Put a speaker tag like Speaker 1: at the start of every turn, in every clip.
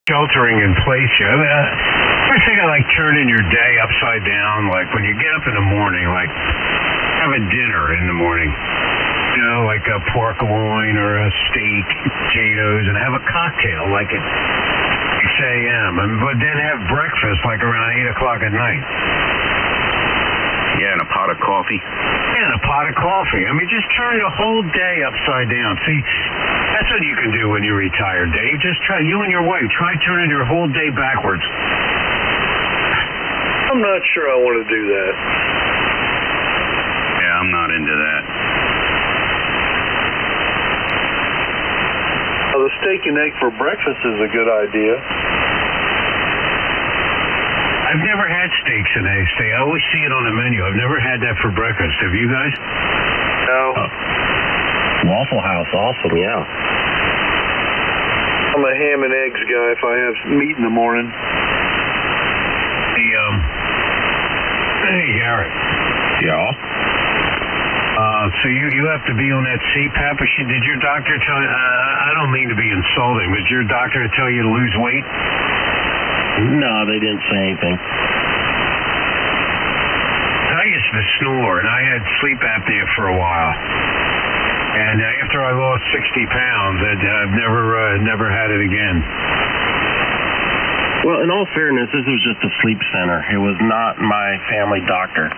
Speaker 1: sheltering in place here. I think I like turning your day upside down. Like when you get up in the morning, like have a dinner in the morning. You know, like a pork loin or a steak, potatoes, and have a cocktail like at 6 a.m. But then have breakfast like around 8 o'clock at night.
Speaker 2: Yeah, and a pot of coffee.
Speaker 1: Yeah, and a pot of coffee. I mean, just turn the whole day upside down. See, that's what you can do when you retire, Dave. Just try, you and your wife, try turning your whole day backwards.
Speaker 3: I'm not sure I want to do that.
Speaker 2: Yeah, I'm not into that.
Speaker 3: The steak and egg for breakfast is a good idea.
Speaker 1: I've never had steaks and eggs. I always see it on the menu. I've never had that for breakfast. Have you guys?
Speaker 3: No.
Speaker 4: Waffle House, awesome, yeah.
Speaker 3: I'm a ham and eggs guy if I have meat in the morning.
Speaker 1: Hey, Garrett.
Speaker 4: Yeah?
Speaker 1: So you have to be on that CPAP machine. Did your doctor tell you, I don't mean to be insulting, but did your doctor tell you to lose weight?
Speaker 4: No, they didn't say anything.
Speaker 1: I used to snore, and I had sleep apnea for a while. And after I lost 60 pounds, I've never had it again.
Speaker 4: Well, in all fairness, this was just a sleep center. It was not my family doctor.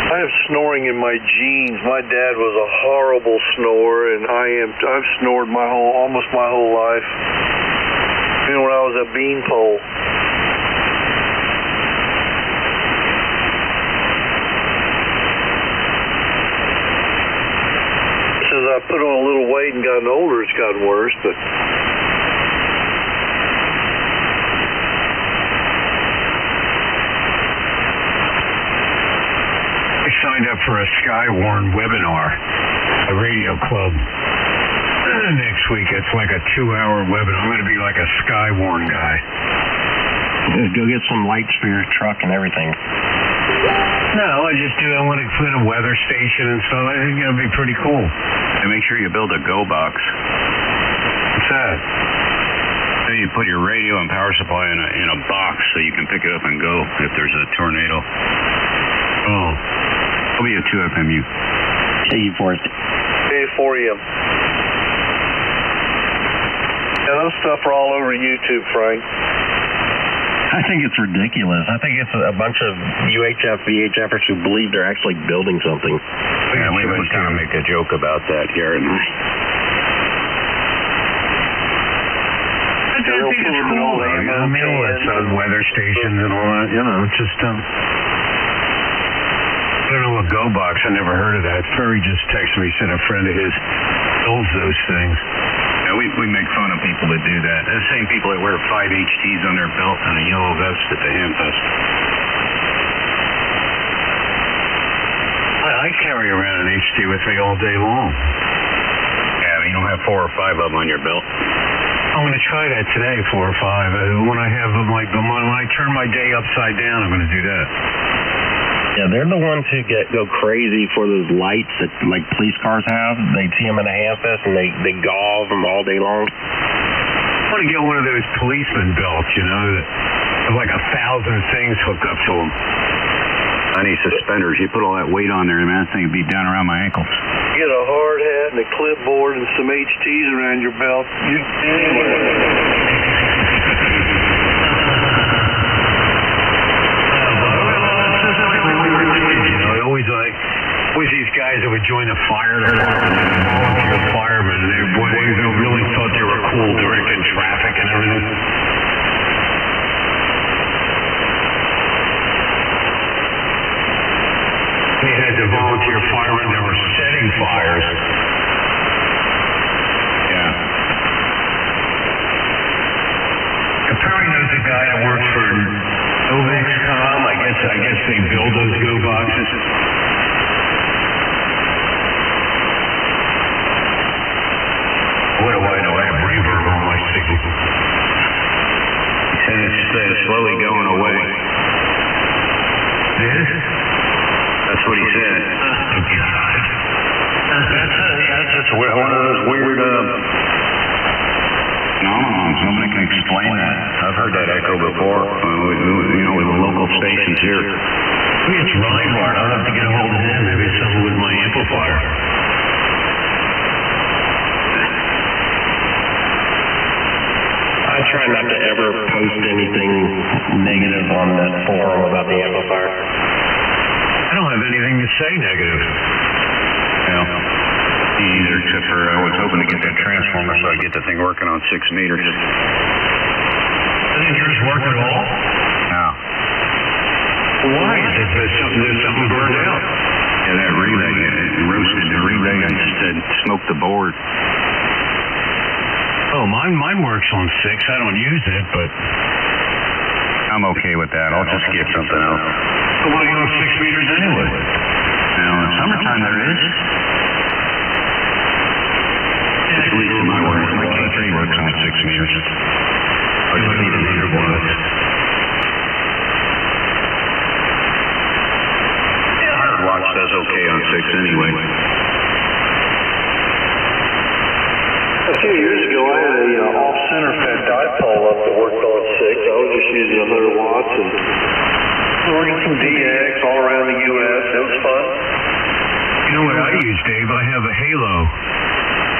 Speaker 3: I have snoring in my genes. My dad was a horrible snorer, and I've snored almost my whole life. Even when I was a beanpole. As I put on a little weight and gotten older, it's gotten worse, but
Speaker 1: I signed up for a Skywarn webinar, a radio club. Next week, it's like a 2-hour webinar. I'm going to be like a Skywarn guy.
Speaker 4: Go get some lights for your truck and everything.
Speaker 1: No, I want to put a weather station and stuff. I think it'll be pretty cool.
Speaker 2: And make sure you build a go box.
Speaker 1: What's that?
Speaker 2: So you put your radio and power supply in a box so you can pick it up and go if there's a tornado.
Speaker 1: Oh.
Speaker 2: W2FMU.
Speaker 4: KU4SD.
Speaker 3: K4EM. Yeah, those stuff are all over YouTube, Frank.
Speaker 4: I think it's ridiculous. I think it's a bunch of UHF, VHFers who believe they're actually building something.
Speaker 2: Yeah, we would kind of make a joke about that, Garrett and I.
Speaker 1: I think it's cool, though. I mean, all that weather stations and all that, you know, just, I don't know what Go Box, I never heard of that. Ferry just texted me, said a friend of his builds those things.
Speaker 2: Yeah, we make fun of people that do that. The same people that wear 5 HTs on their belt and a yellow vest at the Hamfest.
Speaker 1: I carry around an HT with me all day long.
Speaker 2: Yeah, but you don't have 4 or 5 of them on your belt.
Speaker 1: I'm going to try that today, 4 or 5. When I have them, like, when I turn my day upside down, I'm going to do that.
Speaker 4: Yeah, they're the ones who go crazy for those lights that, like, police cars have. They see them in a Hamfest, and they gauze them all day long.
Speaker 1: I want to get one of those policeman belts, you know, that have like 1,000 things hooked up to them.
Speaker 2: I need suspenders. You put all that weight on there, and that thing would be down around my ankles.
Speaker 3: Get a hard hat and a clipboard and some HTs around your belt.
Speaker 1: Always these guys that would join the fire department, volunteer firemen, and they really thought they were cool directing traffic and everything. They had the volunteer firemen that were setting fires.
Speaker 2: Yeah.
Speaker 1: Perry knows a guy that works for Novexcom. I guess they build those go boxes. What do I know? I have reverb on my signal.
Speaker 2: And it's slowly going away.
Speaker 1: It is?
Speaker 2: That's what he said.
Speaker 1: Oh, God.
Speaker 2: That's just one of those weird phenomenons. Nobody can explain that. I've heard that echo before, with the local stations here.
Speaker 1: Maybe it's Reinhardt. I'll have to get a hold of him. Maybe it's something with my amplifier.
Speaker 4: I try not to ever post anything negative on that forum about the amplifier.
Speaker 1: I don't have anything to say negative.
Speaker 2: Yeah. Either, except for I was hoping to get that transformer so I get the thing working on 6 meters.
Speaker 1: Doesn't yours work at all?
Speaker 2: No.
Speaker 1: Why? There's something burned out.
Speaker 2: Yeah, that relay, it roasted the relay and just smoked the board.
Speaker 1: Oh, mine works on 6. I don't use it, but
Speaker 2: I'm okay with that. I'll just get something else.
Speaker 1: So why go 6 meters anyway?
Speaker 2: Now, in summertime there is. At least in my work, my K3 works on 6 meters.
Speaker 1: I just need an 100 watts.
Speaker 2: Yeah, 100 watts does okay on 6 anyway.
Speaker 3: A few years ago, I had a off-center fed dipole up that worked on 6. I was just using 100 watts and working some DX all around the U.S. It was fun.
Speaker 1: You know what I use, Dave? I have a halo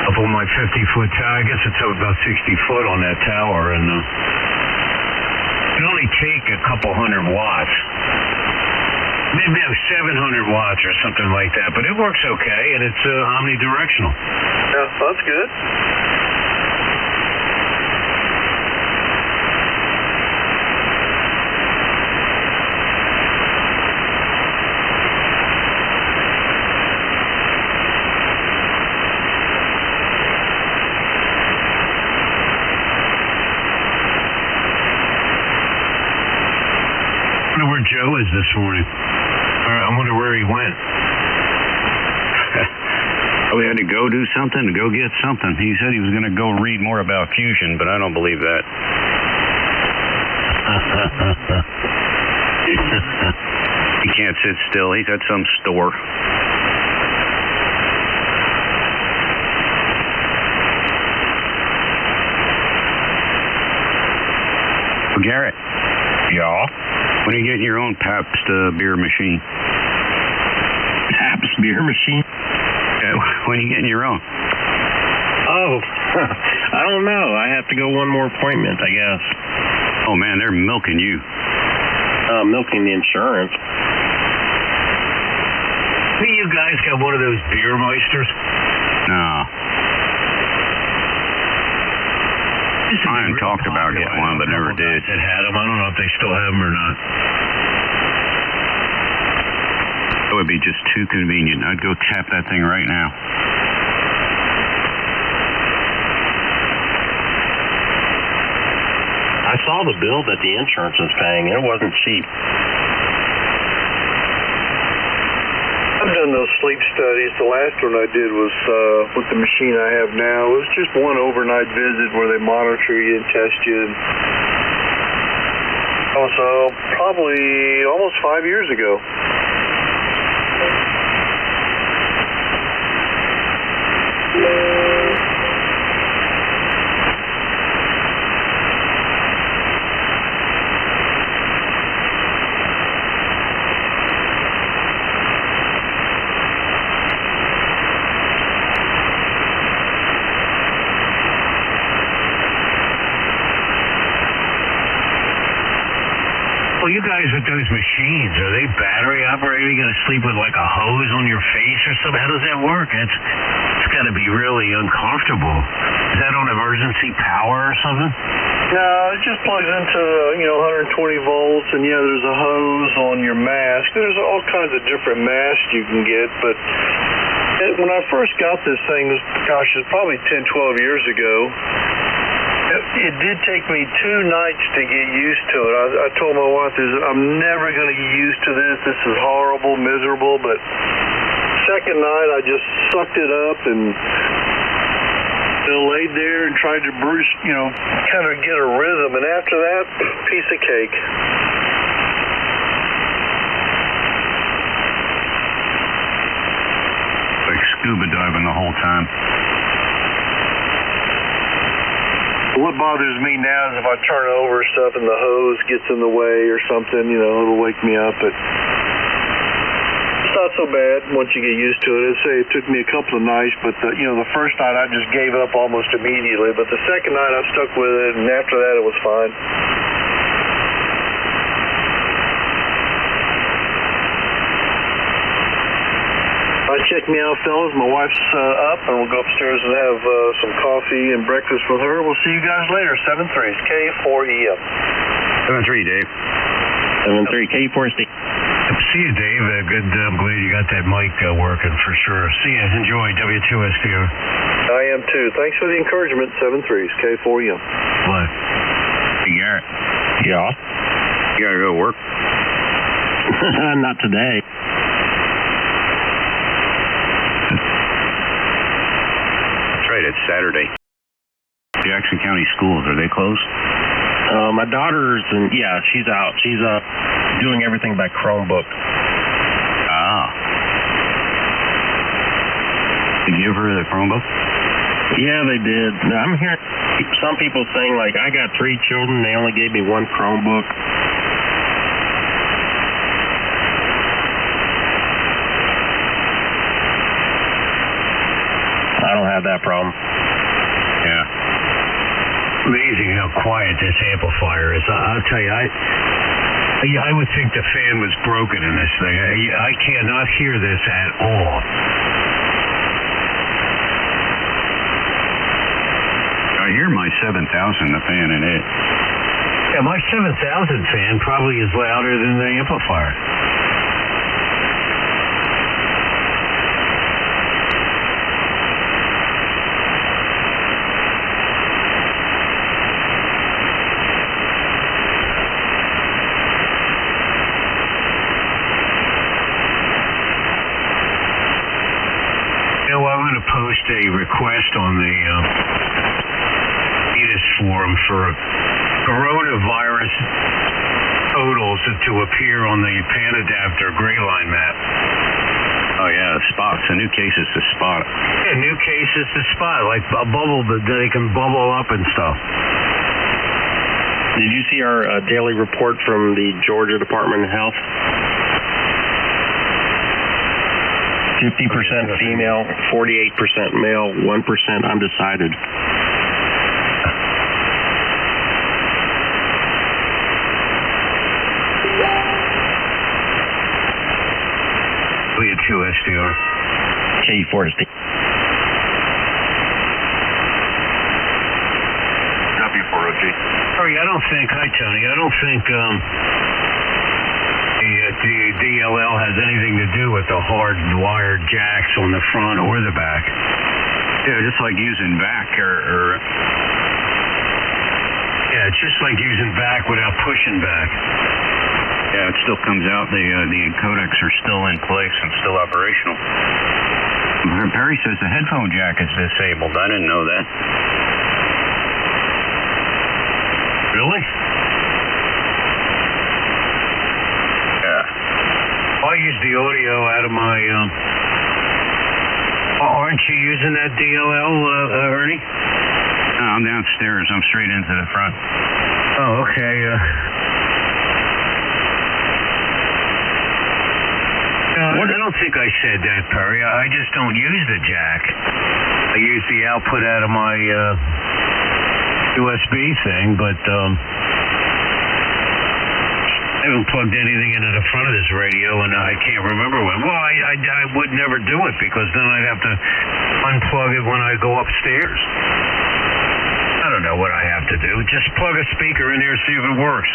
Speaker 1: up on my 50-foot tower. I guess it's about 60 foot on that tower, and it can only take a couple hundred watts. Maybe 700 watts or something like that, but it works okay, and it's omnidirectional.
Speaker 3: Yeah, that's good.
Speaker 1: I wonder where Joe is this morning. I wonder where he went.
Speaker 2: We had to go do something, to go get something. He said he was going to go read more about fusion, but I don't believe that. He can't sit still. He's at some store. Well, Garrett.
Speaker 4: Yeah?
Speaker 2: When are you getting your own Pabst beer machine?
Speaker 4: Pabst beer machine?
Speaker 2: Yeah, when are you getting your own?
Speaker 4: Oh, I don't know. I have to go one more appointment, I guess.
Speaker 2: Oh, man, they're milking you.
Speaker 4: Milking the insurance.
Speaker 1: Hey, you guys got one of those beer meisters?
Speaker 2: No. Ryan talked about getting one, but never did.
Speaker 1: That had them. I don't know if they still have them or not.
Speaker 2: It would be just too convenient. I'd go tap that thing right now.
Speaker 4: I saw the bill that the insurance was paying. It wasn't cheap.
Speaker 3: I've done those sleep studies. The last one I did was with the machine I have now. It was just one overnight visit where they monitor you and test you. That was probably almost 5 years ago.
Speaker 1: Well, you guys with those machines, are they battery operated? Are you going to sleep with like a hose on your face or something? How does that work? It's got to be really uncomfortable. Is that on emergency power or something?
Speaker 3: No, it just plugs into 120 volts, and yeah, there's a hose on your mask. There's all kinds of different masks you can get, but when I first got this thing, it's probably 10, 12 years ago. It did take me 2 nights to get used to it. I told my wife, I'm never going to get used to this. This is horrible, miserable. But second night, I just sucked it up and laid there and tried to kind of get a rhythm. And after that, piece of cake.
Speaker 2: Like scuba diving the whole time.
Speaker 3: What bothers me now is if I turn over stuff and the hose gets in the way or something, it'll wake me up. But it's not so bad once you get used to it. I'd say it took me a couple of nights, but the first night I just gave up almost immediately. But the second night I stuck with it, and after that it was fine. Check me out, fellas. My wife's up, and we'll go upstairs and have some coffee and breakfast with her. We'll see you guys later. 7-3, K4EM.
Speaker 2: 7-3, Dave.
Speaker 4: 7-3, KU4SD.
Speaker 1: See you, Dave. Good. I'm glad you got that mic working for sure. See you. Enjoy W2SDR.
Speaker 3: I am too. Thanks for the encouragement. 7-3, K4EM.
Speaker 1: What?
Speaker 2: Hey, Garrett.
Speaker 4: Yeah.
Speaker 2: You gotta go to work?
Speaker 4: Not today.
Speaker 2: Right, it's Saturday. Jackson County schools, are they closed?
Speaker 4: My daughter's, she's out. She's doing everything by Chromebook.
Speaker 2: Ah. Did you give her the Chromebook?
Speaker 4: Yeah, they did. I'm hearing some people saying, like, I got 3 children, they only gave me 1 Chromebook. I don't have that problem.
Speaker 2: Yeah.
Speaker 1: Amazing how quiet this amplifier is. I'll tell you, I would think the fan was broken in this thing. I cannot hear this at all.
Speaker 2: I hear my 7000, the fan in it.
Speaker 1: Yeah, my 7000 fan probably is louder than the amplifier. I'm going to post a request on the EDIS forum for coronavirus totals to appear on the pan adapter gray line map.
Speaker 2: Oh, yeah, the spots, the new cases to spot.
Speaker 1: Yeah, new cases to spot, like a bubble that they can bubble up and stuff.
Speaker 4: Did you see our daily report from the Georgia Department of Health? 50% female, 48% male, 1% undecided.
Speaker 1: W2SDR.
Speaker 4: K4SD.
Speaker 2: W4OG.
Speaker 1: Sorry, hi, Tony. I don't think the DLL has anything to do with the hard wired jacks on the front or the back.
Speaker 2: Yeah, just like using back or
Speaker 1: yeah, it's just like using back without pushing back.
Speaker 2: Yeah, it still comes out. The codecs are still in place and still operational. Perry says the headphone jack is disabled. I didn't know that.
Speaker 1: Really? I use the audio out of my, aren't you using that DLL, Ernie?
Speaker 2: No, I'm downstairs. I'm straight into the front.
Speaker 1: Oh, okay. I don't think I said that, Perry. I just don't use the jack. I use the output out of my USB thing, but I haven't plugged anything into the front of this radio, and I can't remember when. Well, I would never do it because then I'd have to unplug it when I go upstairs. I don't know what I have to do. Just plug a speaker in there, see if it works.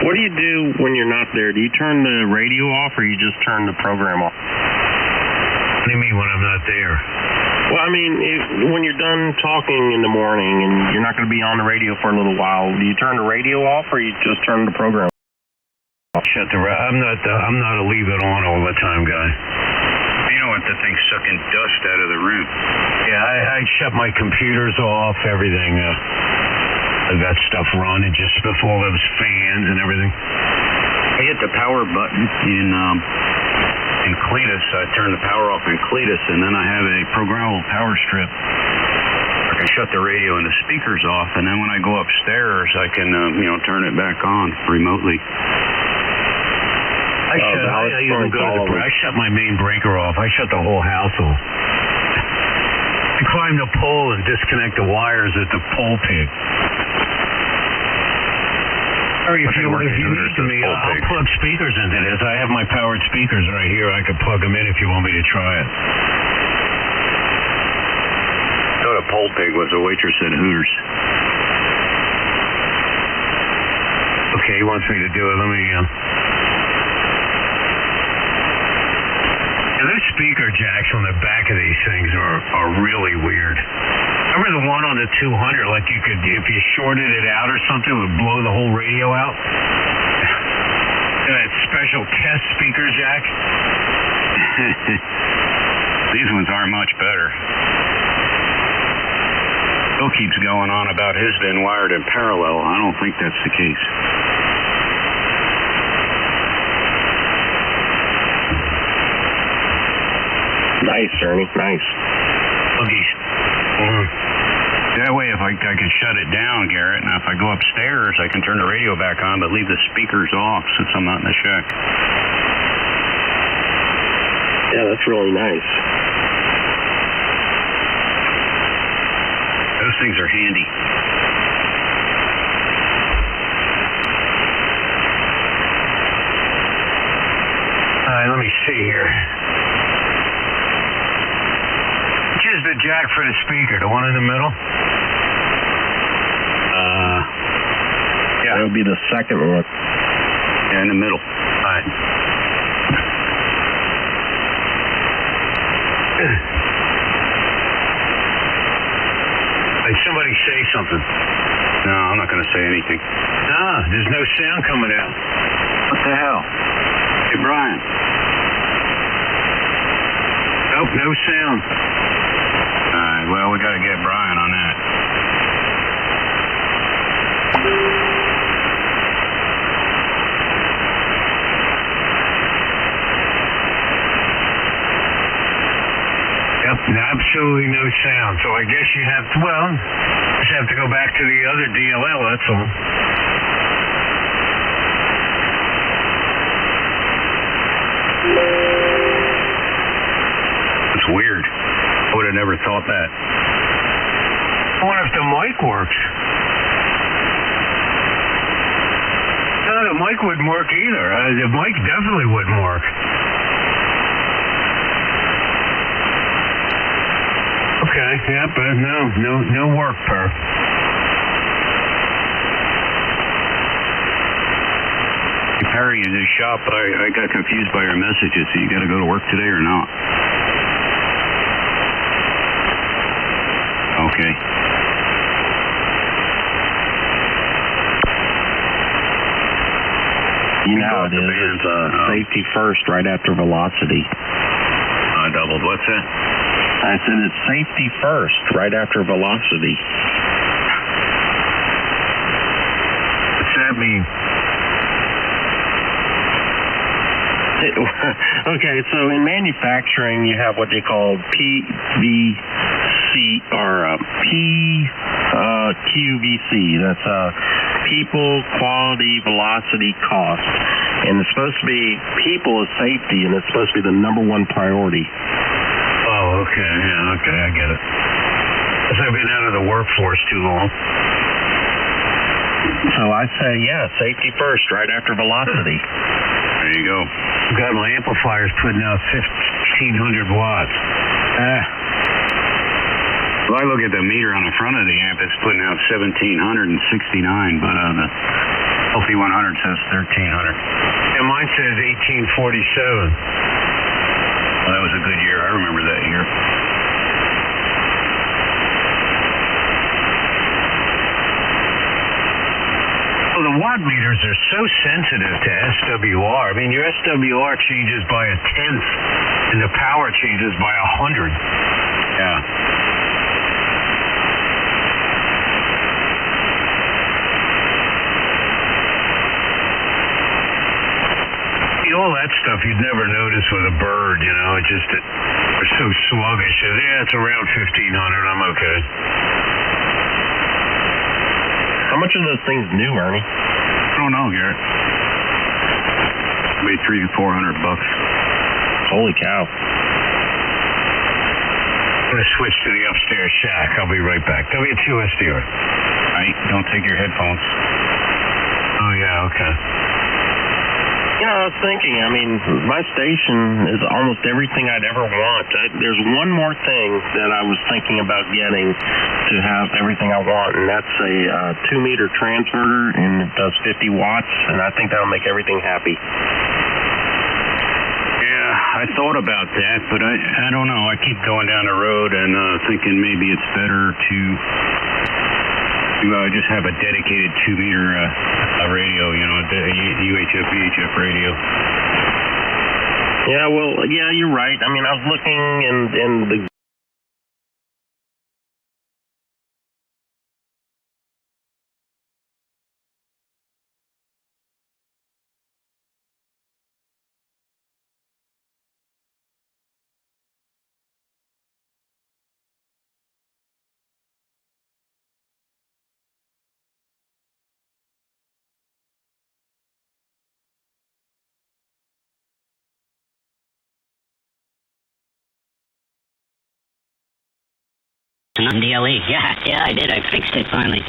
Speaker 4: What do you do when you're not there? Do you turn the radio off, or you just turn the program off?
Speaker 1: What do you mean when I'm not there?
Speaker 4: Well, I mean, when you're done talking in the morning and you're not going to be on the radio for a little while, do you turn the radio off, or you just turn the program off?
Speaker 1: I'm not a leave it on all the time guy.
Speaker 2: You don't want the thing sucking dust out of the room.
Speaker 1: Yeah, I shut my computers off, everything. I got stuff running just before those fans and everything.
Speaker 2: I hit the power button in Cletus. I turn the power off in Cletus, and then I have a programmable power strip. Like I shut the radio and the speakers off, and then when I go upstairs, I can, turn it back on remotely.
Speaker 1: I shut my main breaker off. I shut the whole house off. I climb the pole and disconnect the wires at the pole pig. Or if you need me, I'll plug speakers into this. I have my powered speakers right here. I could plug them in if you want me to try it.
Speaker 2: I thought a pole pig was a waitress at Hooters.
Speaker 1: Okay, he wants me to do it. Let me, those speaker jacks on the back of these things are really weird. Remember the one on the 200, like you could, if you shorted it out or something, it would blow the whole radio out? That special test speaker jack?
Speaker 2: These ones aren't much better. Bill keeps going on about his being wired in parallel. I don't think that's the case.
Speaker 4: Nice, Ernie. Nice.
Speaker 1: Boogies.
Speaker 2: That way, if I can shut it down, Garrett, and if I go upstairs, I can turn the radio back on, but leave the speakers off since I'm not in the shack.
Speaker 4: Yeah, that's really nice.
Speaker 2: Those things are handy.
Speaker 1: All right, let me see here. Which is the jack for the speaker? The one in the middle?
Speaker 4: Yeah. That would be the second one.
Speaker 2: Yeah, in the middle.
Speaker 1: All right. Hey, somebody say something.
Speaker 2: No, I'm not going to say anything.
Speaker 1: No, there's no sound coming out.
Speaker 2: What the hell? Hey, Brian.
Speaker 1: Nope, no sound.
Speaker 2: All right, well, we got to get Brian on that.
Speaker 1: Yep, absolutely no sound. So I guess you have to, just have to go back to the other DLL, that's all.
Speaker 2: It's weird. I would have never thought that.
Speaker 1: I wonder if the mic works. No, the mic wouldn't work either. The mic definitely wouldn't work. Okay, yeah, but no work, Per.
Speaker 2: Hey, Perry, in this shop, I got confused by your messages. So you got to go to work today or not? Okay.
Speaker 4: You know how it is. It's safety first right after velocity.
Speaker 2: I doubled. What's that?
Speaker 4: I said it's safety first right after velocity.
Speaker 1: What's that mean?
Speaker 4: Okay, so in manufacturing, you have what they call PVC or QVC. That's people, quality, velocity, cost. And it's supposed to be people is safety, and it's supposed to be the number one priority.
Speaker 1: Oh, okay. Yeah, okay, I get it. Because I've been out of the workforce too long.
Speaker 4: So I say, yeah, safety first, right after velocity.
Speaker 2: There you go.
Speaker 1: I've got my amplifiers putting out 1,500 watts.
Speaker 2: Well, I look at the meter on the front of the amp, it's putting out 1,769, but the LP100 says 1,300.
Speaker 1: And mine says 1847.
Speaker 2: Well, that was a good year. I remember that year.
Speaker 1: Well, the watt meters are so sensitive to SWR. I mean, your SWR changes by 1/10, and the power changes by 100.
Speaker 2: Yeah.
Speaker 1: All that stuff you'd never notice with a bird, you know. It's so sluggish. Yeah, it's around 1,500. I'm okay.
Speaker 4: How much are those things new, Ernie?
Speaker 2: I don't know, Garrett. Maybe $300 to $400.
Speaker 4: Holy cow.
Speaker 1: I'm going to switch to the upstairs shack. I'll be right back. W2SDR.
Speaker 2: Right, don't take your headphones.
Speaker 1: Oh, yeah, okay.
Speaker 4: You know, I was thinking, I mean, my station is almost everything I'd ever want. There's one more thing that I was thinking about getting to have everything I want, and that's a 2-meter transverter, and it does 50 watts, and I think that'll make everything happy.
Speaker 2: Yeah, I thought about that, but I don't know. I keep going down the road and thinking maybe it's better to just have a dedicated 2-meter radio, UHF, VHF radio.
Speaker 4: Yeah, well, yeah, you're right. I mean, I was looking in the
Speaker 5: DLE. Yeah, I did. I fixed it finally.